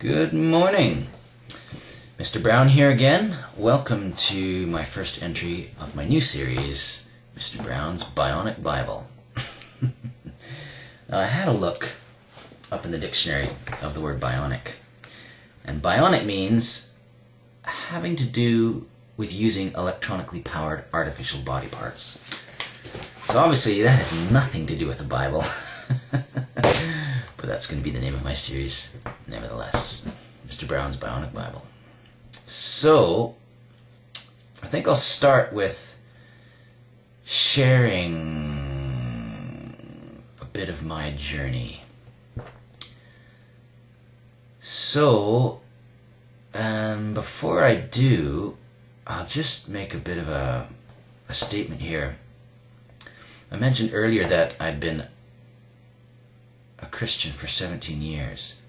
Good morning. Mr. Brown here again. Welcome to my first entry of my new series, Mr. Brown's Bionic Bible. Now, I had a look up in the dictionary of the word bionic. And bionic means having to do with using electronically powered artificial body parts. So obviously that has nothing to do with the Bible. But that's going to be the name of my series, nevertheless. Mr. Brown's Bionic Bible. So, I think I'll start with sharing a bit of my journey. So, before I do, I'll just make a bit of a statement here. I mentioned earlier that I'd been a Christian for 17 years.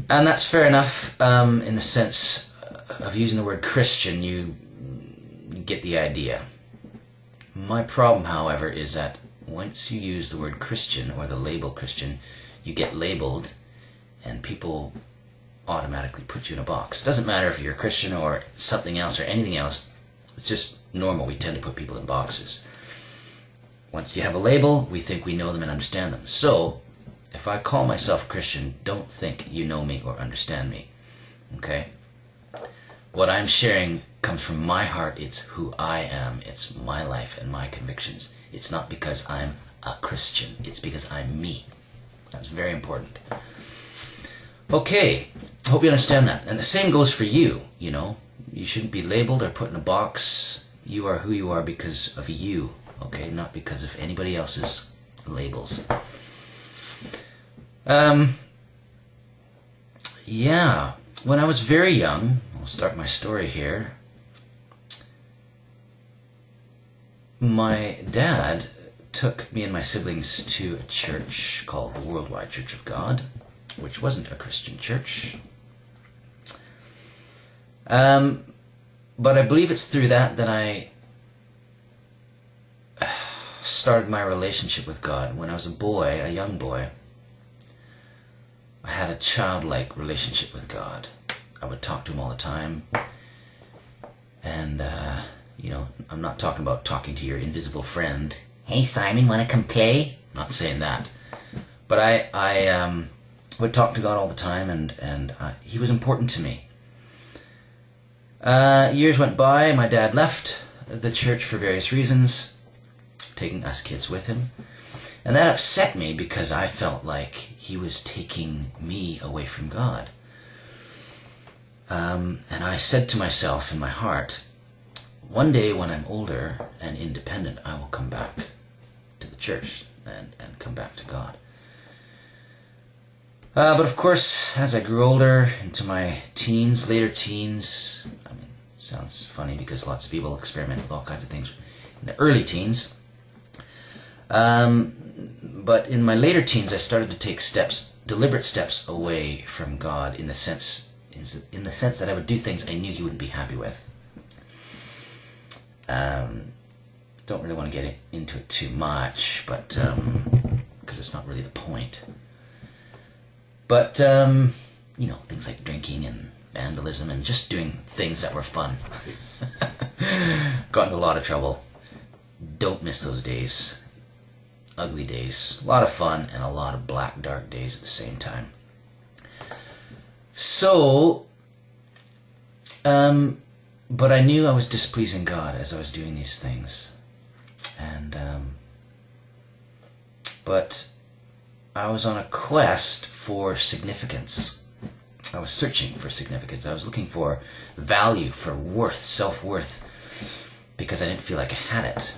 And that's fair enough in the sense of using the word Christian. You get the idea. My problem, however, is that once you use the word Christian or the label Christian, you get labeled and people automatically put you in a box. It doesn't matter if you're a Christian or something else or anything else. It's just normal. We tend to put people in boxes. Once you have a label, we think we know them and understand them. So, if I call myself a Christian, don't think you know me or understand me. Okay? What I'm sharing comes from my heart. It's who I am. It's my life and my convictions. It's not because I'm a Christian. It's because I'm me. That's very important. Okay. I hope you understand that. And the same goes for you, you know. You shouldn't be labeled or put in a box. You are who you are because of you. Okay, not because of anybody else's labels. Yeah, when I was very young, I'll start my story here. My dad took me and my siblings to a church called the Worldwide Church of God, which wasn't a Christian church. But I believe it's through that I started my relationship with God. When I was a boy, a young boy, I had a childlike relationship with God. I would talk to him all the time. And, you know, I'm not talking about talking to your invisible friend. Hey, Simon, want to come play? Not saying that. But I would talk to God all the time, and he was important to me. Years went by. My dad left the church for various reasons, taking us kids with him. And that upset me because I felt like he was taking me away from God. And I said to myself in my heart, one day when I'm older and independent, I will come back to the church and come back to God. But of course, as I grew older, into my teens, later teens, I mean, sounds funny because lots of people experiment with all kinds of things in the early teens. But in my later teens, I started to take steps, deliberate steps away from God in the sense that I would do things I knew he wouldn't be happy with. Don't really want to get into it too much, but because it's not really the point. But you know, things like drinking and vandalism and just doing things that were fun. Got into a lot of trouble. Don't miss those days. Ugly days, a lot of fun, and a lot of black, dark days at the same time. So, but I knew I was displeasing God as I was doing these things. And, but I was on a quest for significance. I was searching for significance. I was looking for value, for worth, self-worth, because I didn't feel like I had it.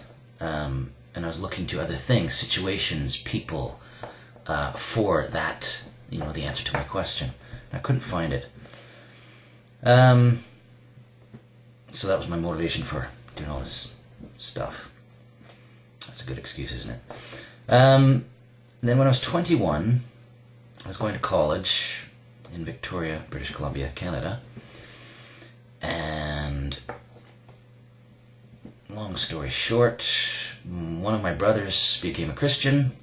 And I was looking to other things, situations, people, for that, you know, the answer to my question. I couldn't find it. So that was my motivation for doing all this stuff. That's a good excuse, isn't it? Then when I was 21, I was going to college in Victoria, British Columbia, Canada. And long story short, one of my brothers became a Christian,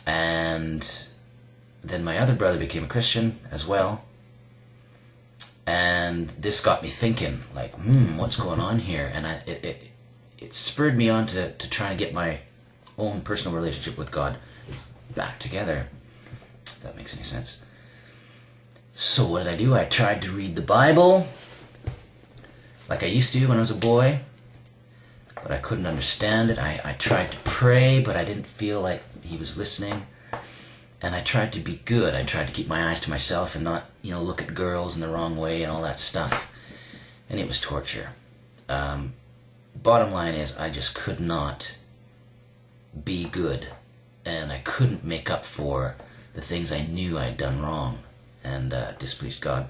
and then my other brother became a Christian as well. And this got me thinking, like, what's going on here? And it spurred me on to try to get my own personal relationship with God back together, if that makes any sense. So what did I do? I tried to read the Bible like I used to when I was a boy, but I couldn't understand it. I tried to pray, but I didn't feel like he was listening. And I tried to be good. I tried to keep my eyes to myself and not, look at girls in the wrong way and all that stuff. And it was torture. Bottom line is, I just could not be good. And I couldn't make up for the things I knew I'd done wrong and displeased God.